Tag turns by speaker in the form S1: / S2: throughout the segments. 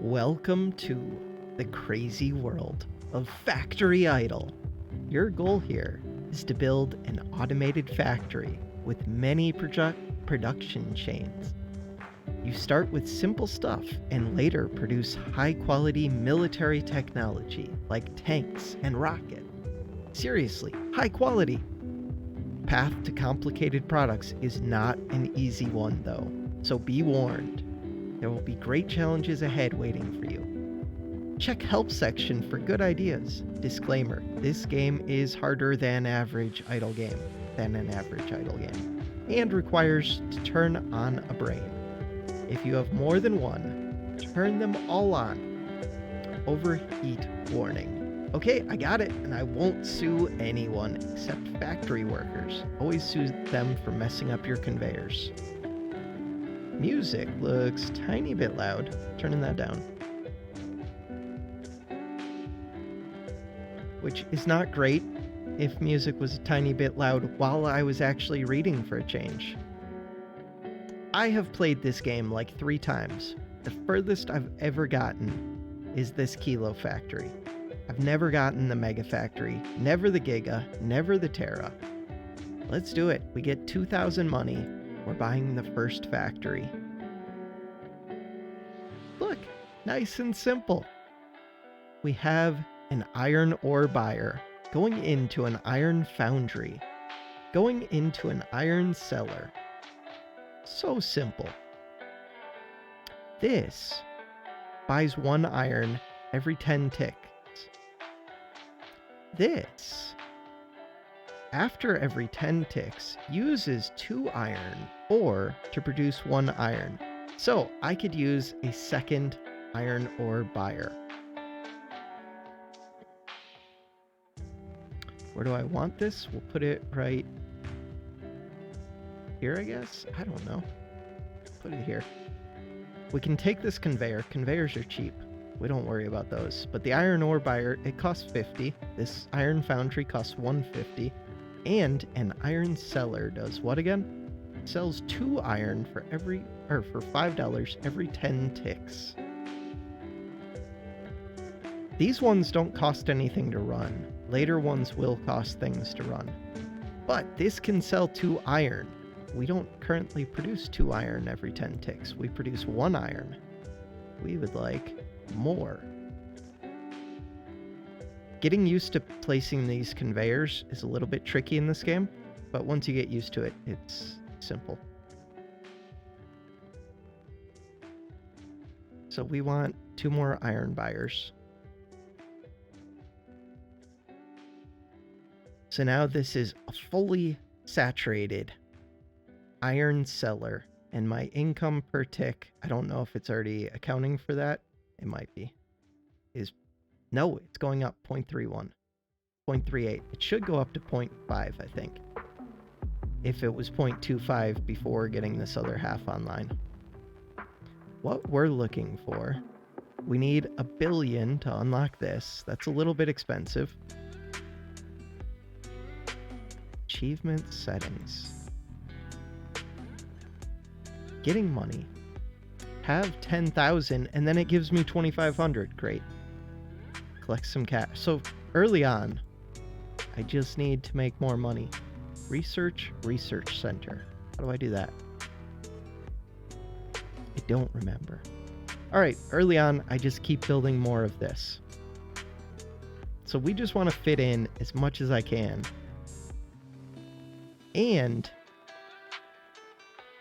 S1: Welcome to the crazy world of Factory Idle. Your goal here is to build an automated factory with many production chains. You start with simple stuff and later produce high-quality military technology like tanks and rockets. Seriously, high quality. Path to complicated products is not an easy one though, so be warned. There will be great challenges ahead waiting for you. Check help section for good ideas. Disclaimer, this game is harder than an average idle game, and requires to turn on a brain. If you have more than one, turn them all on. Overheat warning. Okay, I got it, and I won't sue anyone except factory workers. Always sue them for messing up your conveyors. Music looks tiny bit loud. Turning that down. Which is not great if music was a tiny bit loud while I was actually reading for a change. I have played this game like 3 times. The furthest I've ever gotten is this Kilo Factory. I've never gotten the Mega Factory, never the Giga, never the Terra. Let's do it. We get 2,000 money. We're buying the first factory. Look, nice and simple. We have an iron ore buyer going into an iron foundry, going into an iron cellar. So simple. This buys 1 iron every 10 ticks. This, after every 10 ticks, uses 2 iron ore to produce 1 iron. So I could use a second iron ore buyer. Where do I want this? We'll put it right here, I guess? I don't know. Put it here. We can take this conveyor. Conveyors are cheap. We don't worry about those. But the iron ore buyer, it costs 50. This iron foundry costs 150. And an iron cellar does what again? Sells 2 iron for $5 every 10 ticks. These ones don't cost anything to run. Later ones will cost things to run. But this can sell 2 iron. We don't currently produce 2 iron every 10 ticks. We produce 1 iron. We would like more. Getting used to placing these conveyors is a little bit tricky in this game, but once you get used to it, it's simple. So we want 2 more iron buyers. So now this is a fully saturated iron cellar, and my income per tick, I don't know if it's already accounting for that. It might be. No, it's going up 0.31, 0.38. It should go up to 0.5, I think. If it was 0.25 before getting this other half online. What we're looking for, we need 1 billion to unlock this. That's a little bit expensive. Achievement settings. Getting money. Have 10,000 and then it gives me 2,500. Great. Collect some cash. So early on, I just need to make more money. Research center. How do I do that? I don't remember. All right, early on, I just keep building more of this. So we just want to fit in as much as I can. And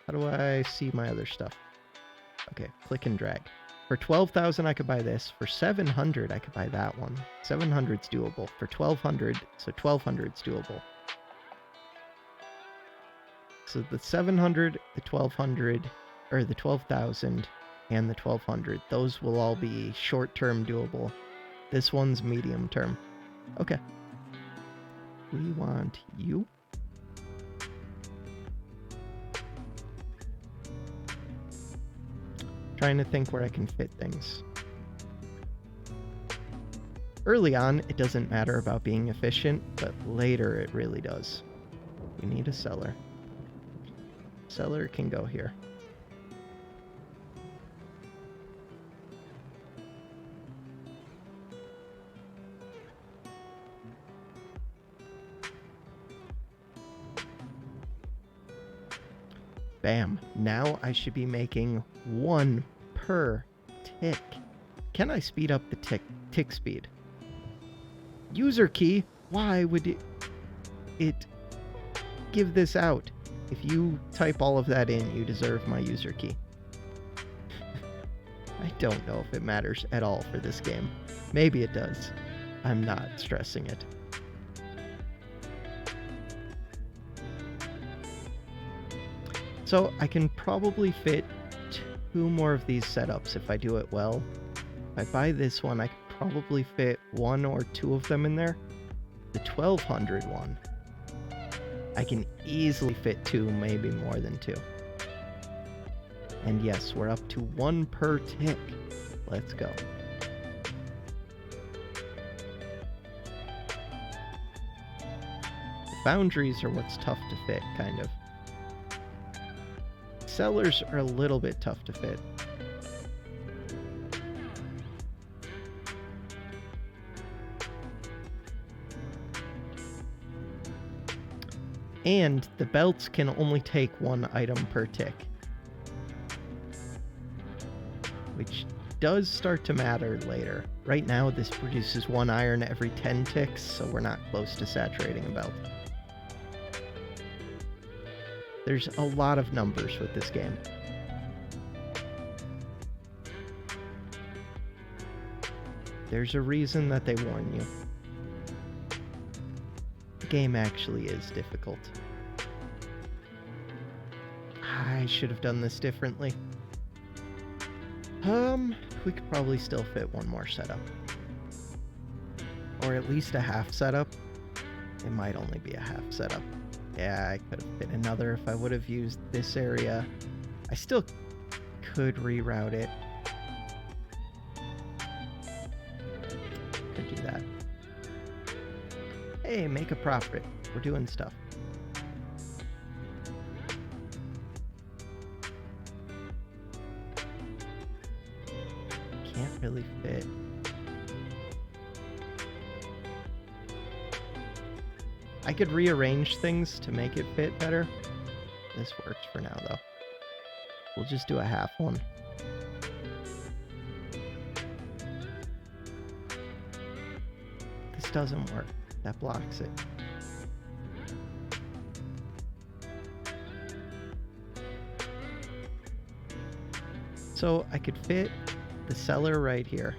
S1: how do I see my other stuff? Okay, click and drag. For 12,000, I could buy this. For 700, I could buy that one. 700's doable. For 1,200, so 1,200's doable. So the 700, the 1,200, or the 12,000, and the 1,200, those will all be short-term doable. This one's medium-term. Okay. We want you. Trying to think where I can fit things. Early on, it doesn't matter about being efficient, but later it really does. We need a cellar. Cellar can go here. Bam. Now I should be making 1 per tick. Can I speed up the tick speed? User key? Why would it give this out? If you type all of that in, you deserve my user key. I don't know if it matters at all for this game. Maybe it does. I'm not stressing it. So I can probably fit 2 more of these setups if I do it well. If I buy this one, I could probably fit 1 or 2 of them in there. The 1200 one, I can easily fit 2, maybe more than 2. And yes, we're up to 1 per tick. Let's go. The boundaries are what's tough to fit, kind of. Cellars are a little bit tough to fit. And the belts can only take 1 item per tick, which does start to matter later. Right now, this produces 1 iron every 10 ticks, so we're not close to saturating a belt. There's a lot of numbers with this game. There's a reason that they warn you. The game actually is difficult. I should have done this differently. We could probably still fit 1 more setup. Or at least a half setup. It might only be a half setup. Yeah, I could have fit another if I would have used this area. I still could reroute it. Could do that. Hey, make a profit. We're doing stuff. Can't really fit. I could rearrange things to make it fit better. This works for now, though. We'll just do a half one. This doesn't work. That blocks it. So I could fit the cellar right here.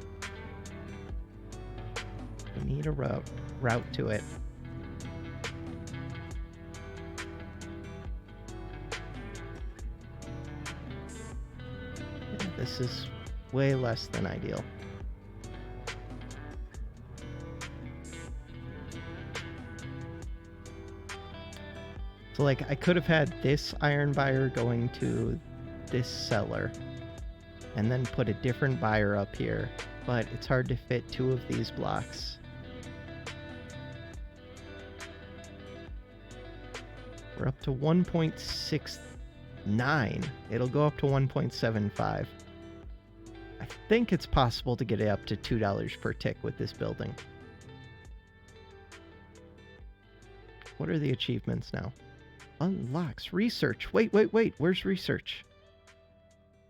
S1: We need a route to it. Yeah, this is way less than ideal. So like I could have had this iron buyer going to this cellar and then put a different buyer up here, but it's hard to fit 2 of these blocks. We're up to 1.69. It'll go up to 1.75. I think it's possible to get it up to $2 per tick with this building. What are the achievements now? Unlocks research. Wait. Where's research?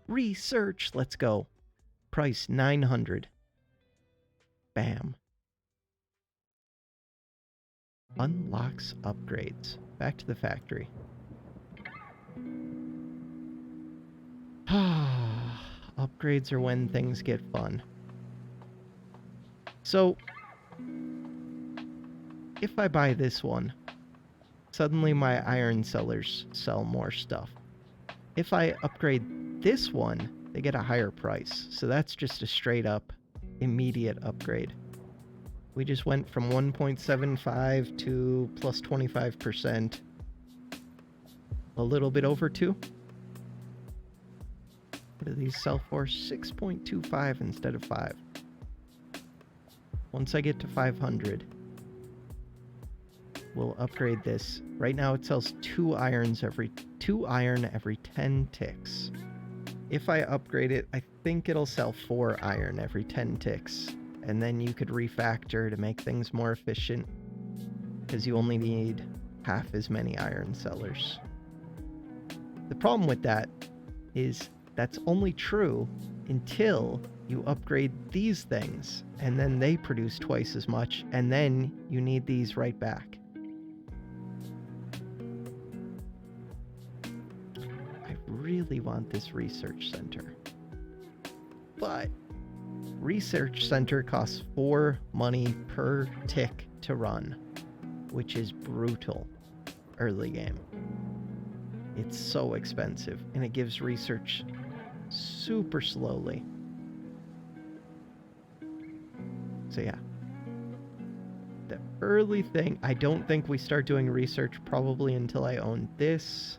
S1: Research. Let's go. Price 900. Bam. Unlocks upgrades. Back to the factory. Upgrades are when things get fun. So, if I buy this one, suddenly my iron sellers sell more stuff. If I upgrade this one, they get a higher price. So that's just a straight up, immediate upgrade. We just went from 1.75 to plus 25%. A little bit over 2. What do these sell for? 6.25 instead of 5. Once I get to 500, we'll upgrade this. Right now it sells 2 iron every 10 ticks. If I upgrade it, I think it'll sell 4 iron every 10 ticks. And then you could refactor to make things more efficient, because you only need half as many iron sellers. The problem with that is that's only true until you upgrade these things, and then they produce twice as much, and then you need these right back. I really want this research center, but research center costs 4 money per tick to run, which is brutal early game. It's so expensive, and it gives research super slowly. So yeah, the early thing, I don't think we start doing research probably until I own this,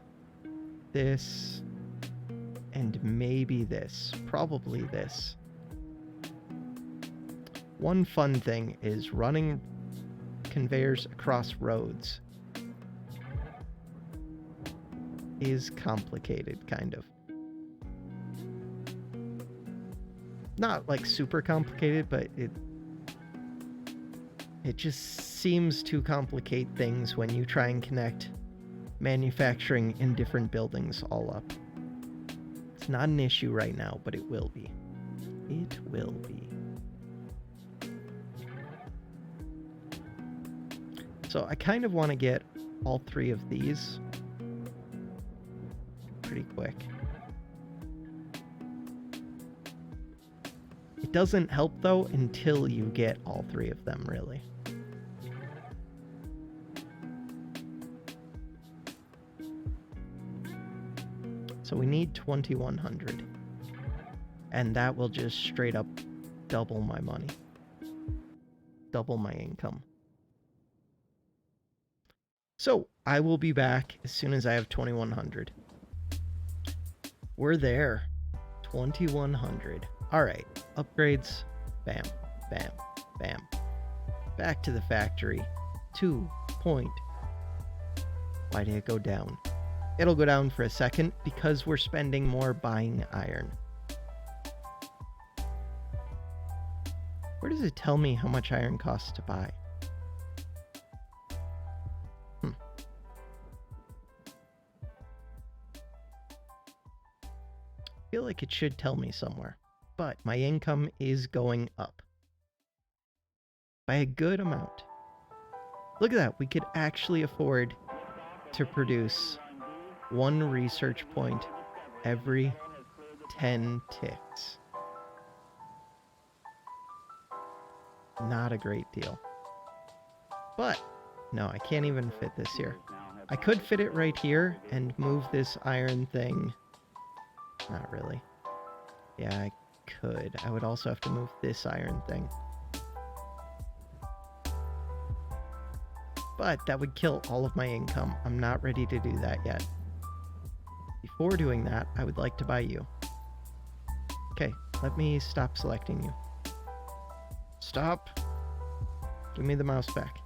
S1: and maybe this, probably this. One fun thing is running conveyors across roads is complicated, kind of. Not like super complicated, but it just seems to complicate things when you try and connect manufacturing in different buildings all up. It's not an issue right now, but it will be. It will be. So I kind of want to get all 3 of these pretty quick. It doesn't help though until you get all 3 of them, really. So we need 2100. And that will just straight up double my money. Double my income. So I will be back as soon as I have 2100. We're there. 2100. All right. Upgrades. Bam. Bam. Bam. Back to the factory. 2 point. Why did it go down? It'll go down for a second because we're spending more buying iron. Where does it tell me how much iron costs to buy? I feel like it should tell me somewhere, but my income is going up by a good amount. Look at that. We could actually afford to produce 1 research point every 10 ticks. Not a great deal. But no, I can't even fit this here. I could fit it right here and move this iron thing. Not really. Yeah, I could. I would also have to move this iron thing. But that would kill all of my income. I'm not ready to do that yet. Before doing that, I would like to buy you. Okay, let me stop selecting you. Stop. Give me the mouse back.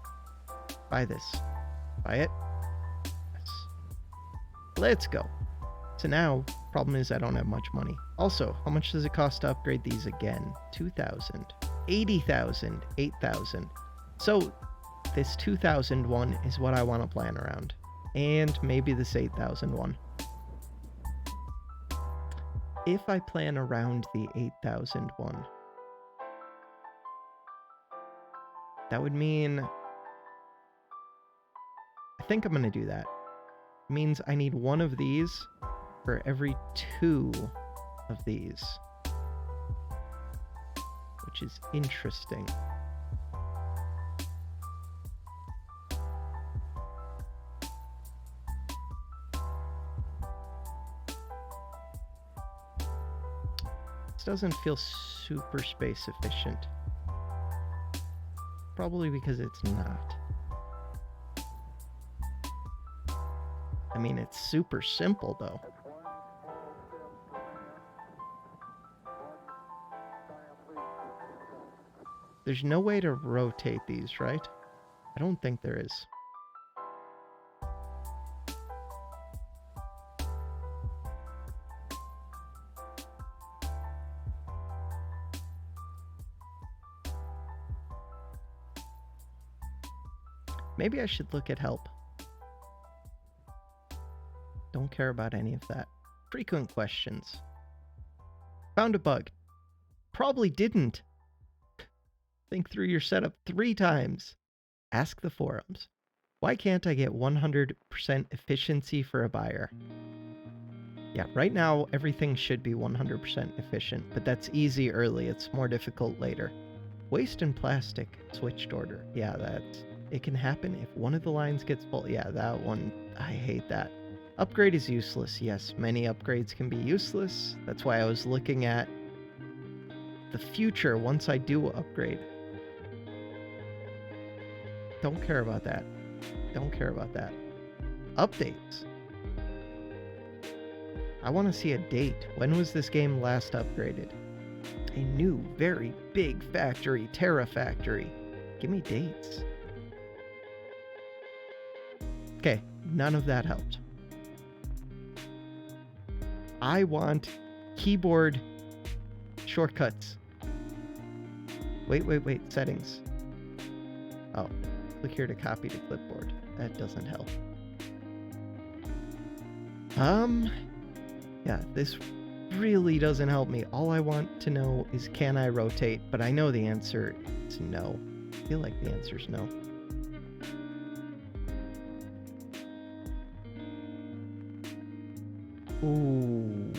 S1: Buy this. Buy it. Yes. Let's go. So now, problem is I don't have much money. Also, how much does it cost to upgrade these again? 2,000. 80,000. 8,000. So, this 2,000 one is what I want to plan around. And maybe this 8,000 one. If I plan around the 8,000 one, that would mean... I think I'm going to do that. It means I need 1 of these for every 2 of these. Which is interesting. This doesn't feel super space efficient. Probably because it's not. I mean, it's super simple though. There's no way to rotate these, right? I don't think there is. Maybe I should look at help. Don't care about any of that. Frequent questions. Found a bug. Probably didn't. Think through your setup 3 times. Ask the forums. Why can't I get 100% efficiency for a buyer? Yeah, right now everything should be 100% efficient, but that's easy early. It's more difficult later. Waste and plastic switched order. Yeah, it can happen if one of the lines gets full. Yeah, that one, I hate that. Upgrade is useless. Yes, many upgrades can be useless. That's why I was looking at the future once I do upgrade. Don't care about that. Don't care about that. Updates. I want to see a date. When was this game last upgraded? A new, very big factory, Terra Factory. Give me dates. Okay, none of that helped. I want keyboard shortcuts. Wait, settings. Oh, click here to copy to clipboard. That doesn't help. Yeah, this really doesn't help me. All I want to know is, can I rotate? But I know the answer is no. I feel like the answer is no. Ooh.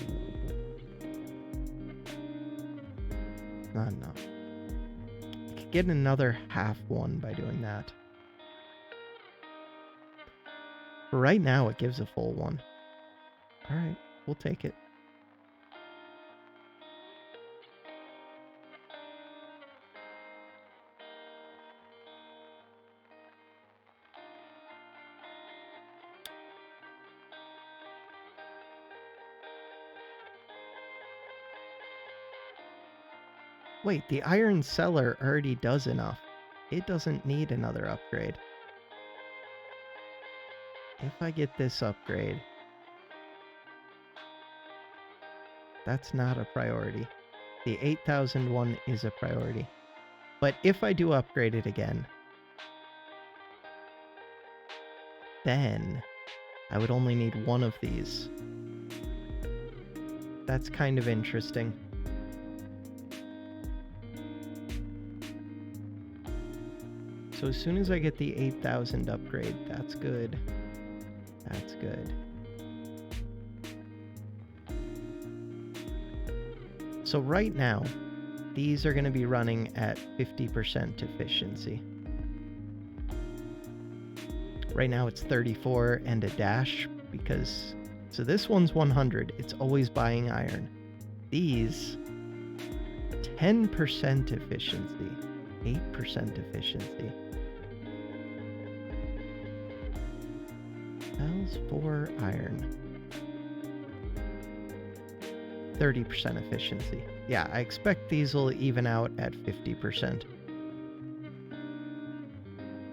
S1: Not enough. I could get another half one by doing that. For right now, it gives a full one. Alright, we'll take it. Wait, the iron cellar already does enough. It doesn't need another upgrade. If I get this upgrade, that's not a priority. The 8,000 one is a priority. But if I do upgrade it again, then I would only need one of these. That's kind of interesting. So as soon as I get the 8,000 upgrade, that's good. That's good. So right now, these are going to be running at 50% efficiency. Right now it's 34 and a dash because... So this one's 100. It's always buying iron. These, 10% efficiency. 8% efficiency. Cells for iron. 30% efficiency. Yeah, I expect these will even out at 50%.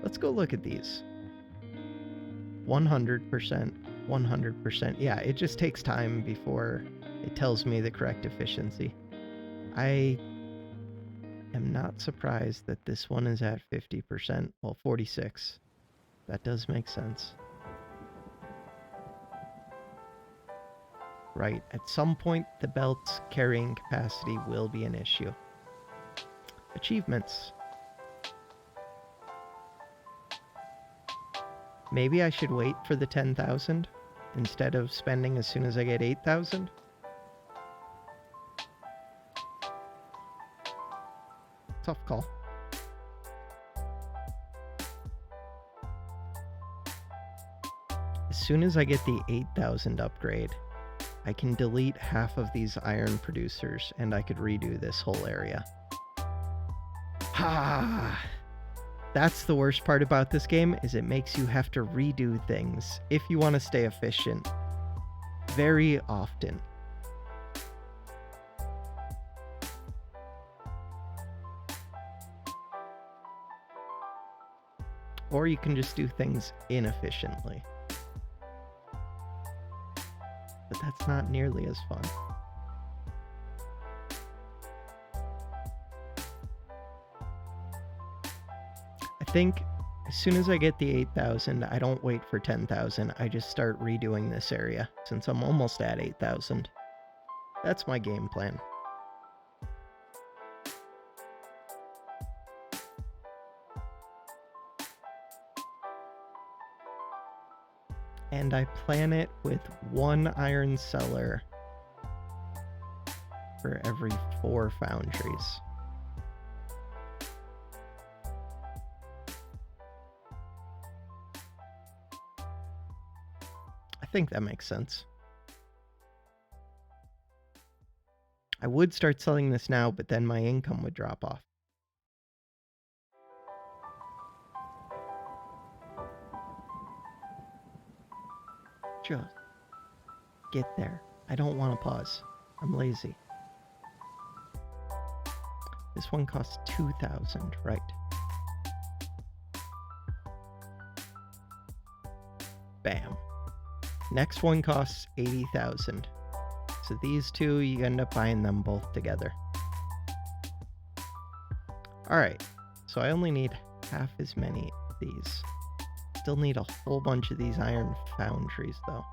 S1: Let's go look at these. 100%, 100%. Yeah, it just takes time before it tells me the correct efficiency. I am not surprised that this one is at 50%. Well, 46. That does make sense. Right, at some point the belt's carrying capacity will be an issue. Achievements. Maybe I should wait for the 10,000 instead of spending as soon as I get 8,000? Tough call. As soon as I get the 8,000 upgrade, I can delete half of these iron producers and I could redo this whole area. Ha! That's the worst part about this game, is it makes you have to redo things if you want to stay efficient. Very often. Or you can just do things inefficiently. But that's not nearly as fun. I think As soon as I get the 8,000, I don't wait for 10,000. I just start redoing this area since I'm almost at 8,000. That's my game plan. And I plan it with 1 iron cellar for every 4 foundries. I think that makes sense. I would start selling this now, but then my income would drop off. Just get there. I don't want to pause. I'm lazy. This one costs 2,000, right? Bam. Next one costs 80,000. So these two, you end up buying them both together. Alright, so I only need half as many of these. Still need a whole bunch of these iron foundries, though.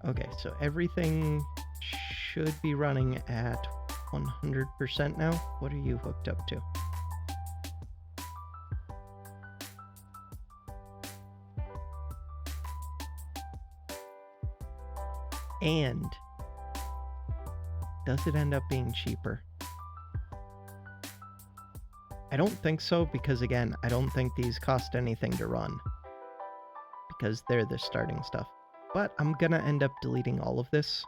S1: Okay, so everything should be running at 100% now. What are you hooked up to? And does it end up being cheaper? I don't think so, because again, I don't think these cost anything to run, because they're the starting stuff. But I'm gonna end up deleting all of this.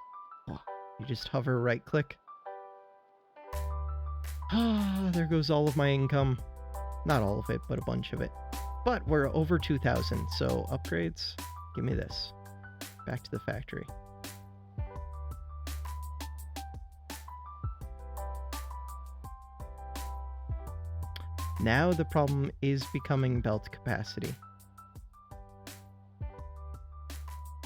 S1: You just hover right click. Ah, there goes all of my income. Not all of it, but a bunch of it. But we're over 2,000, so upgrades, give me this. Back to the factory. Now the problem is becoming belt capacity.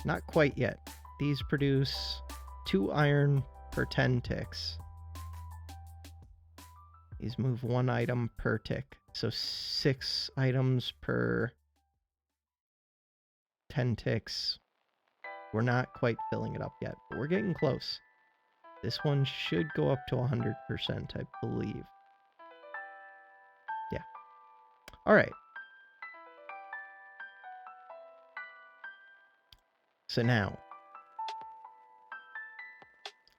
S1: Not quite yet. These produce 2 iron per 10 ticks. These move 1 item per tick. So 6 items per 10 ticks. We're not quite filling it up yet, but we're getting close. This one should go up to 100%, I believe. Yeah. Alright. So now,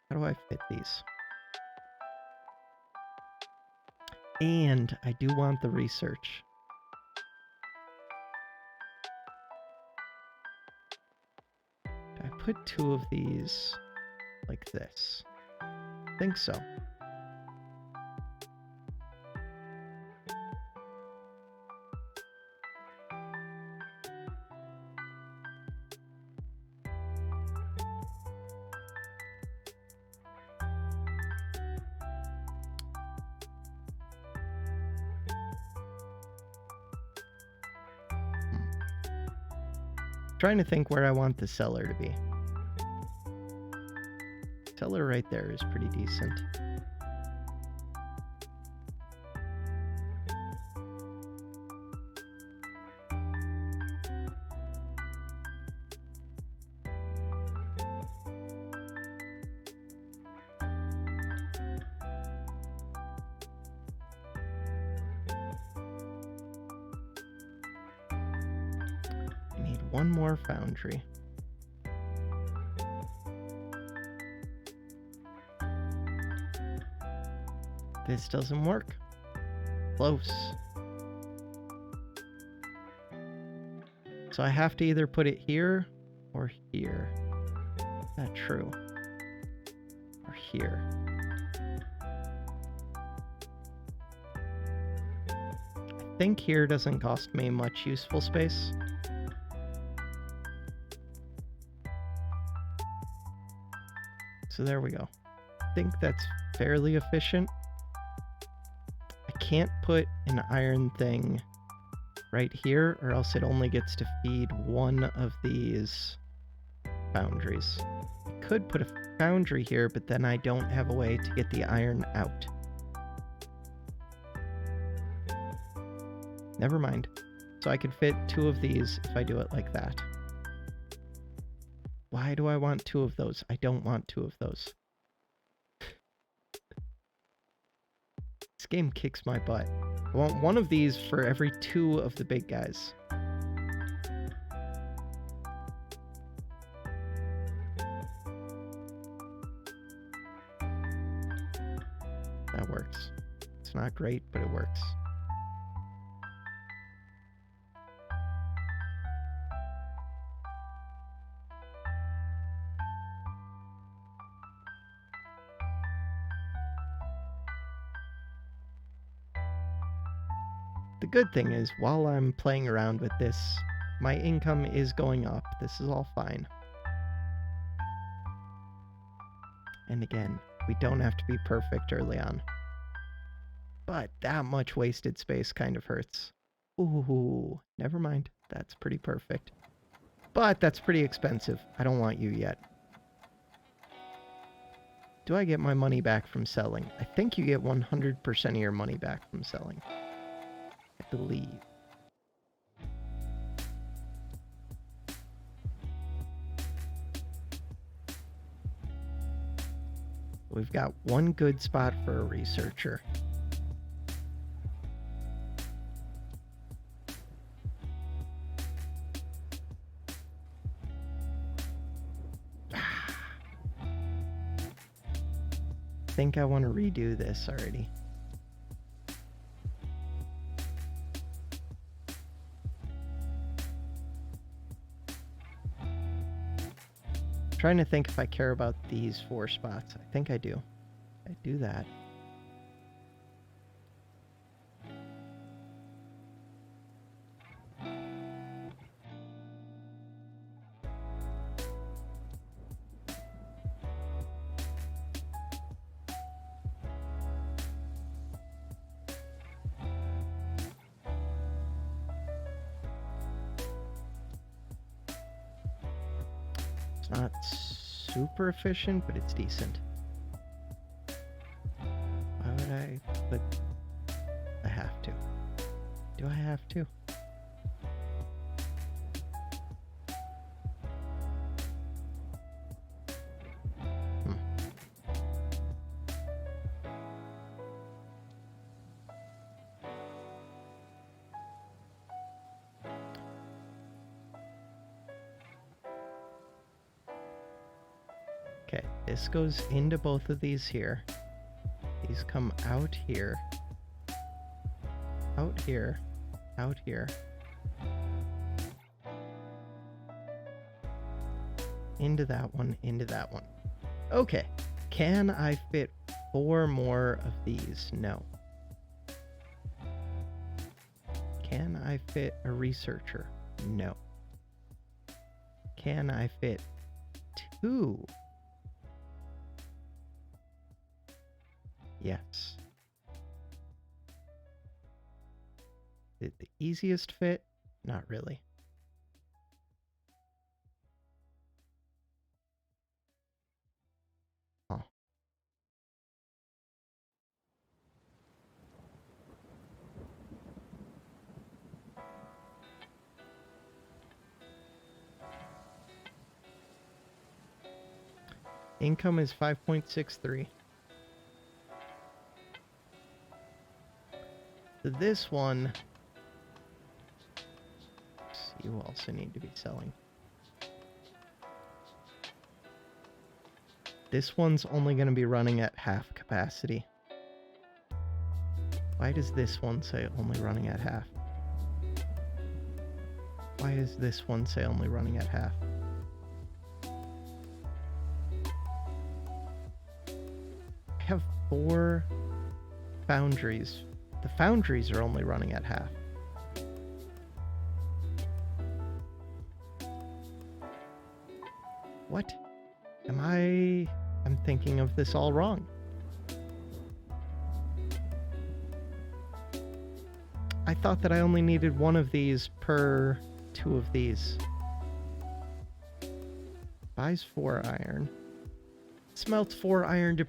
S1: how do I fit these? And I do want the research. Do I put 2 of these like this? I think so. Trying to think where I want the cellar to be. Cellar right there is pretty decent. One more foundry. This doesn't work. Close. So I have to either put it here or here. Is that true? Or here. I think here doesn't cost me much useful space. So there we go. I think that's fairly efficient. I can't put an iron thing right here, or else it only gets to feed one of these foundries. I could put a foundry here, but then I don't have a way to get the iron out. Never mind. So I could fit 2 of these if I do it like that. Why do I want 2 of those? I don't want 2 of those. This game kicks my butt. I want 1 of these for every 2 of the big guys. That works. It's not great, but it works. The good thing is, while I'm playing around with this, my income is going up. This is all fine. And again, we don't have to be perfect early on. But that much wasted space kind of hurts. Ooh, never mind. That's pretty perfect. But that's pretty expensive. I don't want you yet. Do I get my money back from selling? I think you get 100% of your money back from selling. I believe. We've got 1 good spot for a researcher. I think I want to redo this already. Trying to think if I care about these 4 spots. I think I do. I do that. Not super efficient, but it's decent. Why would I put... I have to. Do I have to? Okay, this goes into both of these here. These come out here. Out here. Out here. Into that one, into that one. Okay, can I fit 4 more of these? No. Can I fit a researcher? No. Can I fit 2? Yes. The easiest fit? Not really. Huh. Income is 5.63. So this one, you also need to be selling. This one's only going to be running at half capacity. Why does this one say only running at half? Why does this one say only running at half? I have 4 foundries. The foundries are only running at half. What? I'm thinking of this all wrong. I thought that I only needed one of these per 2 of these. Buys 4 iron. Smelts 4 iron to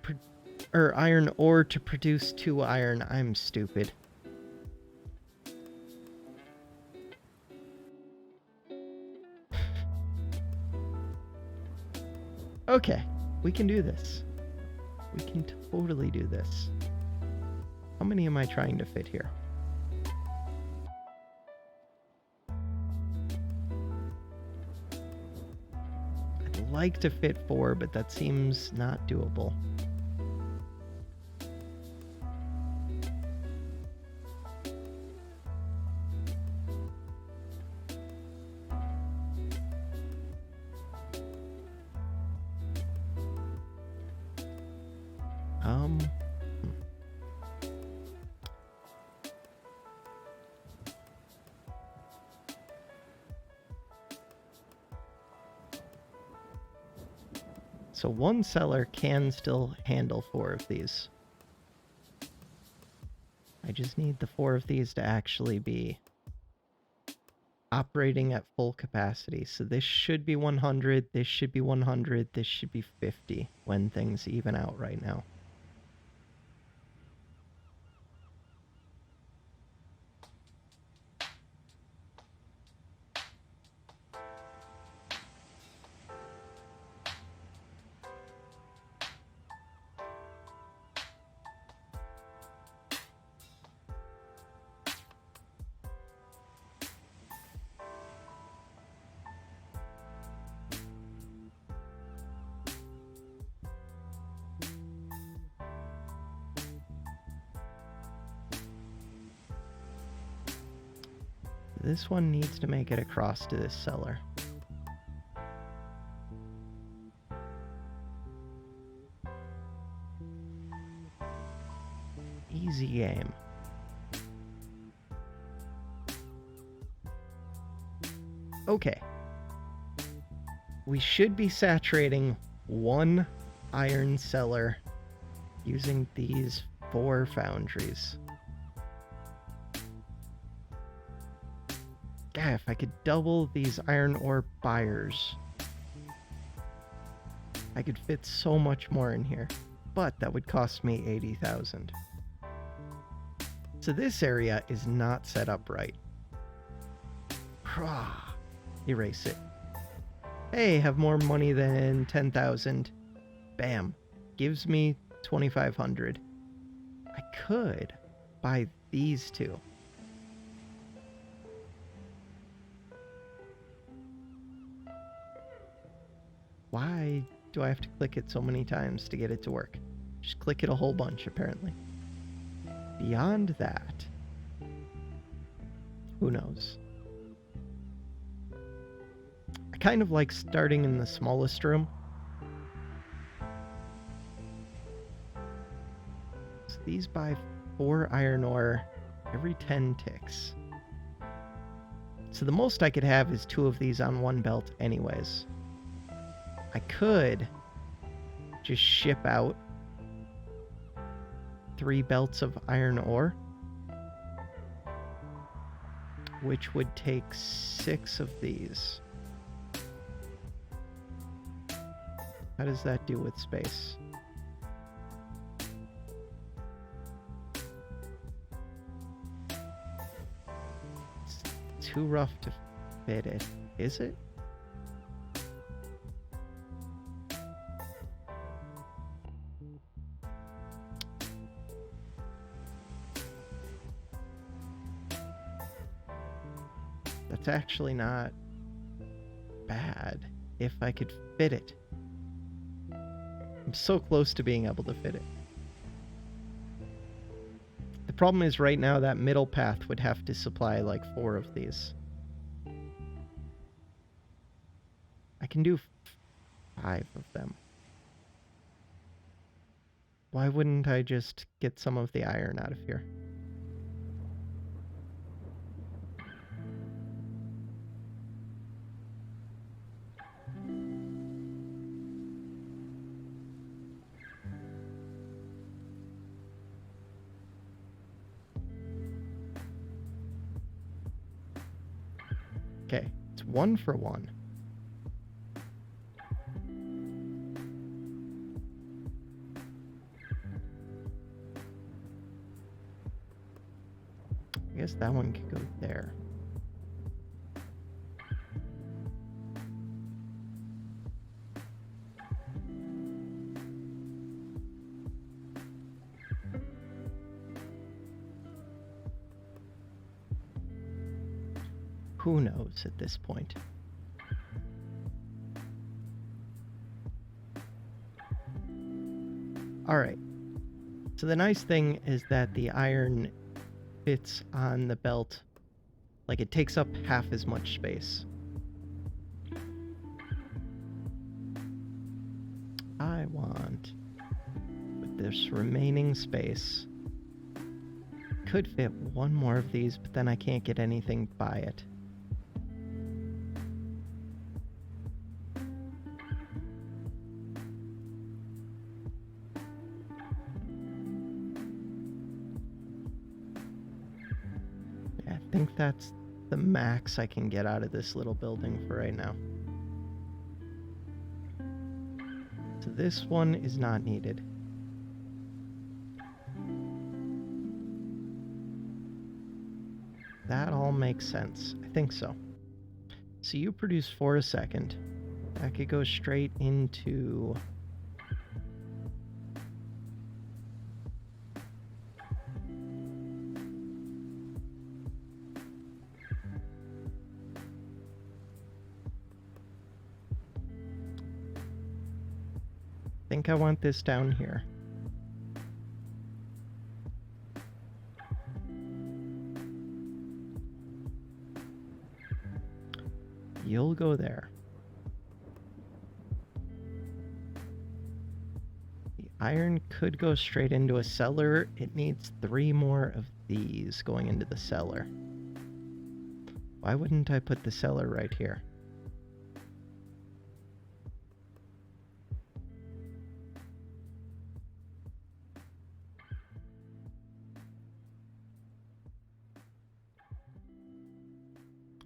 S1: iron ore to produce 2 iron. I'm stupid. Okay, we can do this. We can totally do this. How many am I trying to fit here? I'd like to fit 4, but that seems not doable. So one seller can still handle 4 of these. I just need the 4 of these to actually be operating at full capacity. So this should be 100, this should be 100, this should be 50 when things even out right now. This one needs to make it across to this seller. Easy game. Okay. We should be saturating 1 iron seller using these 4 foundries. God, if I could double these iron ore buyers, I could fit so much more in here. But that would cost me 80,000. So this area is not set up right. Erase it. Hey, have more money than 10,000. Bam. Gives me 2,500. I could buy these 2. Why do I have to click it so many times to get it to work? Just click it a whole bunch, apparently. Beyond that, who knows? I kind of like starting in the smallest room. So these buy 4 iron ore every 10 ticks. So the most I could have is 2 of these on 1 belt anyways. I could just ship out 3 belts of iron ore, which would take 6 of these. How does that do with space? It's too rough to fit it, is it? That's actually not bad if I could fit it. I'm so close to being able to fit it. The problem is right now that middle path would have to supply like 4 of these. I can do 5 of them. Why wouldn't I just get some of the iron out of here? Okay, it's 1 for 1. I guess that one could go there. Who knows at this point? Alright. So the nice thing is that the iron fits on the belt. Like, it takes up half as much space. I want, with this remaining space, could fit one more of these, but then I can't get anything by it. Yeah, I think that's the max I can get out of this little building for right now. So this one is not needed. That all makes sense. I think so. So you produce 4 a second. That could go straight into... I think I want this down here. You'll go there. The iron could go straight into a cellar. It needs 3 more of these going into the cellar. Why wouldn't I put the cellar right here?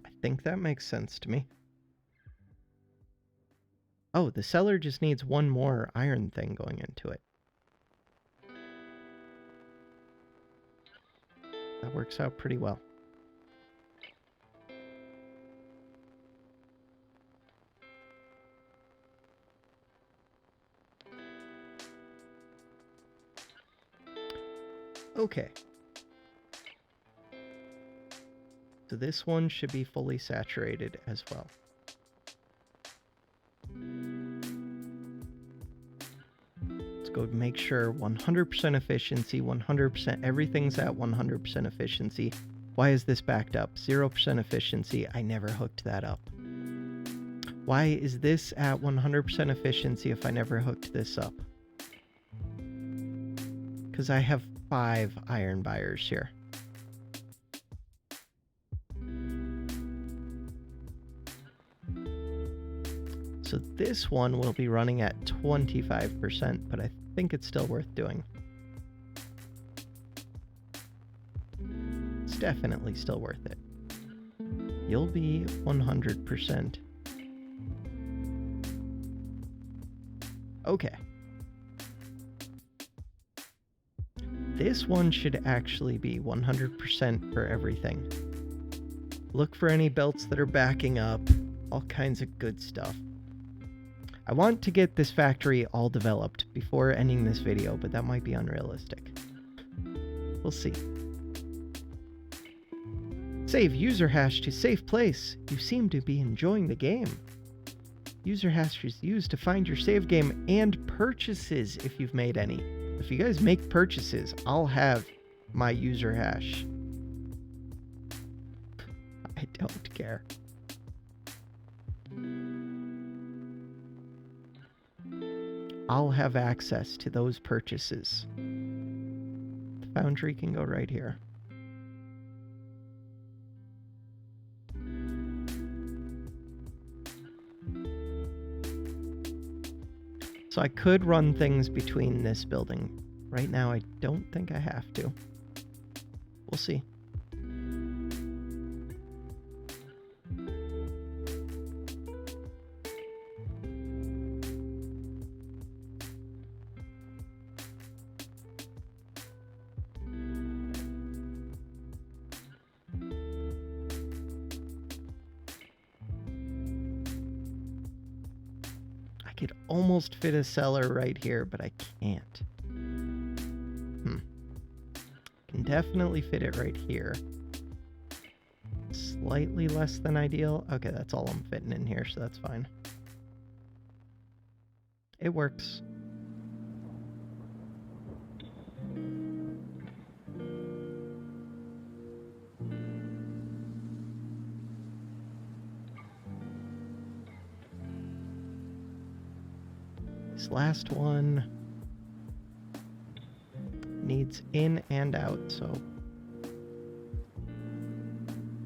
S1: I think that makes sense to me. Oh, the cellar just needs 1 more iron thing going into it. That works out pretty well. Okay. So this one should be fully saturated as well. Let's go make sure 100% efficiency, 100%, everything's at 100% efficiency. Why is this backed up? 0% efficiency, I never hooked that up. Why is this at 100% efficiency if I never hooked this up? Because I have 5 iron buyers here. So this one will be running at 25%, but I think it's still worth doing. It's definitely still worth it. You'll be 100%. Okay. This one should actually be 100% for everything. Look for any belts that are backing up, all kinds of good stuff. I want to get this factory all developed before ending this video, but that might be unrealistic. We'll see. Save user hash to safe place. You seem to be enjoying the game. User hash is used to find your save game and purchases if you've made any. If you guys make purchases, I'll have my user hash. I don't care. I'll have access to those purchases. The foundry can go right here. So I could run things between this building. Right now, I don't think I have to. We'll see. could almost fit a cellar right here, but I can't. Can definitely fit it right here. Slightly less than ideal. Okay, that's all I'm fitting in here, so that's fine. It works. This last one needs in and out, so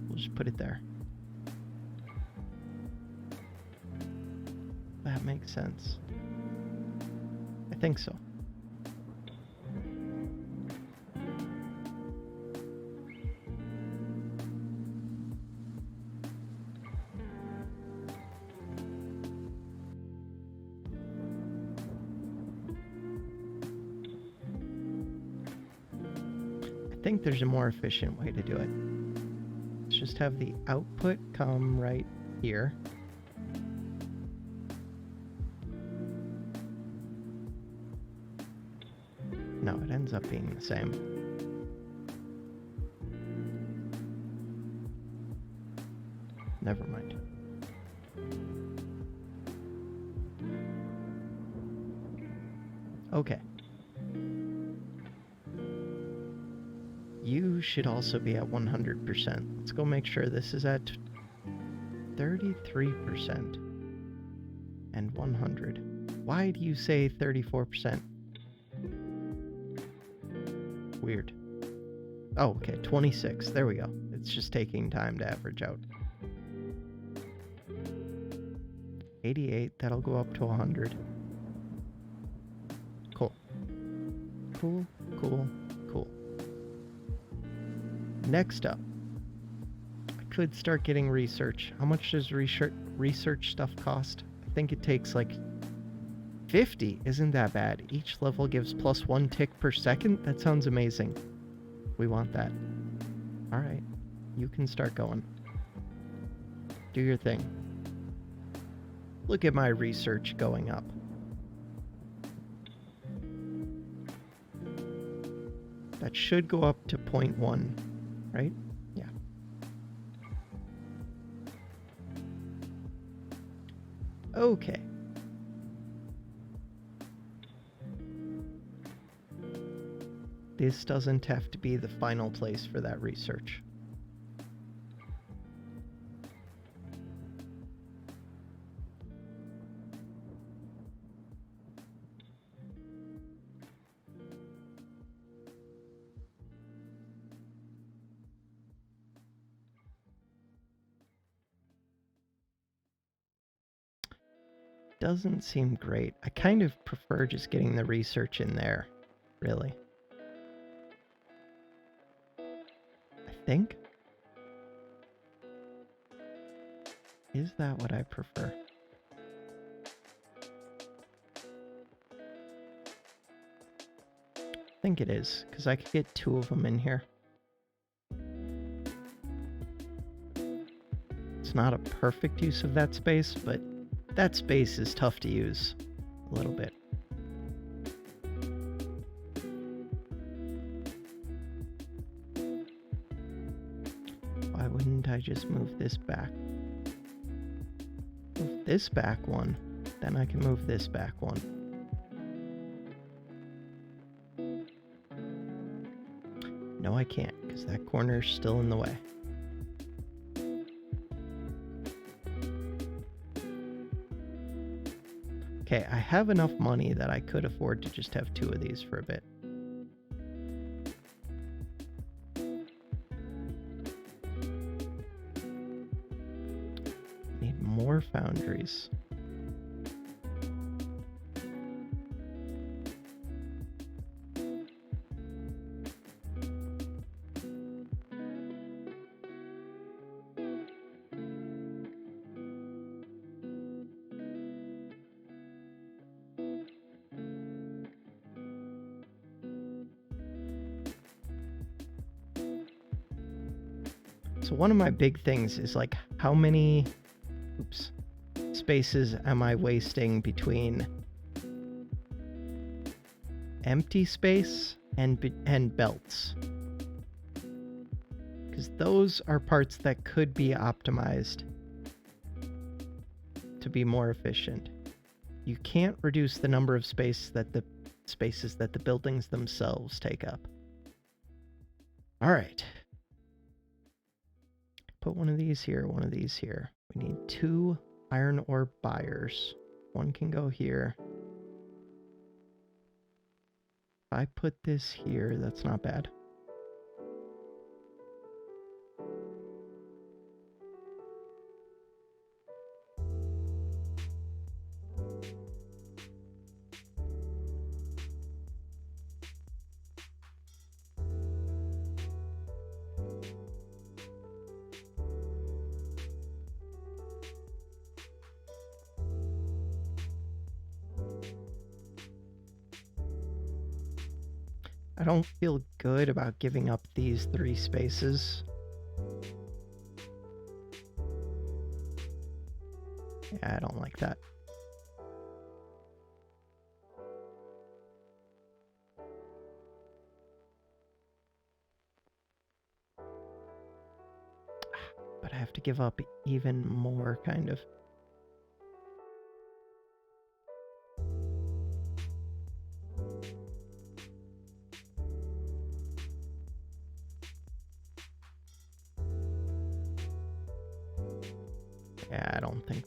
S1: we'll just put it there. That makes sense. I think so. I think there's a more efficient way to do it. Let's just have the output come right here. No, it ends up being the same. Never mind. Okay. You should also be at 100%. Let's go make sure this is at 33% and 100. Why do you say 34%? Weird. Oh, okay, 26. There we go. It's just taking time to average out. 88, that'll go up to 100. Cool. Cool, cool, cool. Next up, I could start getting research. How much does research stuff cost? I think it takes like 50. Isn't that bad? Each level gives +1 tick per second? That sounds amazing. We want that. Alright, you can start going. Do your thing. Look at my research going up. That should go up to 0.1, right? Yeah. Okay. This doesn't have to be the final place for that research. Doesn't seem great. I kind of prefer just getting the research in there, really. I think. Is that what I prefer? I think it is, because I could get 2 of them in here. It's not a perfect use of that space, but that space is tough to use a little bit. Why wouldn't I just move this back? Move this back one, then I can move this back one. No, I can't, because that corner's still in the way. Okay, I have enough money that I could afford to just have 2 of these for a bit. Need more foundries. So one of my big things is like how many spaces am I wasting between empty space and belts? Because those are parts that could be optimized to be more efficient. You can't reduce the number of spaces that the buildings themselves take up. All right. Put one of these here, one of these here. We need 2 iron ore buyers. One can go here. If I put this here, that's not bad. I don't feel good about giving up these 3 spaces. Yeah, I don't like that. But I have to give up even more, kind of. Yeah, I don't think...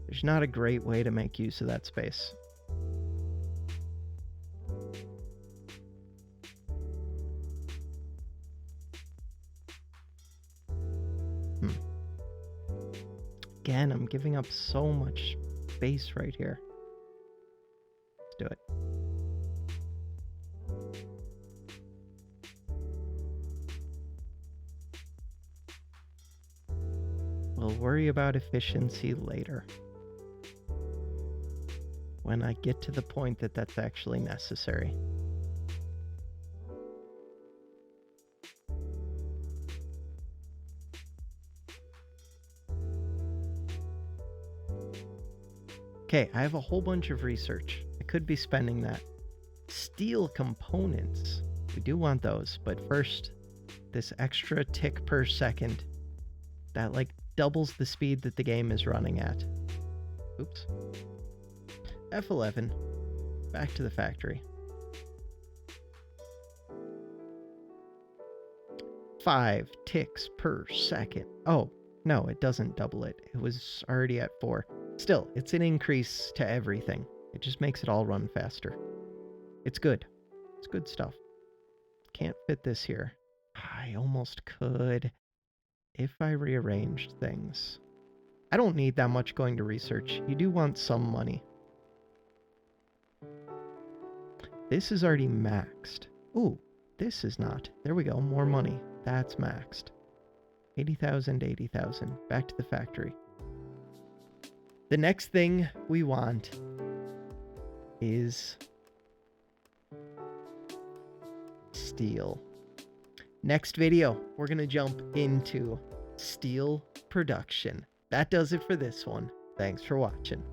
S1: There's not a great way to make use of that space. Again, I'm giving up so much space right here. Let's do it. We'll worry about efficiency later, when I get to the point that that's actually necessary. Okay, I have a whole bunch of research. I could be spending that. Steel components. We do want those, but first, this extra tick per second. That like doubles the speed that the game is running at. Oops. F11. Back to the factory. 5 ticks per second. Oh, no, it doesn't double it. It was already at 4. Still, it's an increase to everything. It just makes it all run faster. It's good. It's good stuff. Can't fit this here. I almost could if I rearranged things. I don't need that much going to research. You do want some money. This is already maxed. Ooh, this is not. There we go, more money. That's maxed. 80,000, 80,000. Back to the factory. The next thing we want is steel. Next video, we're going to jump into steel production. That does it for this one. Thanks for watching.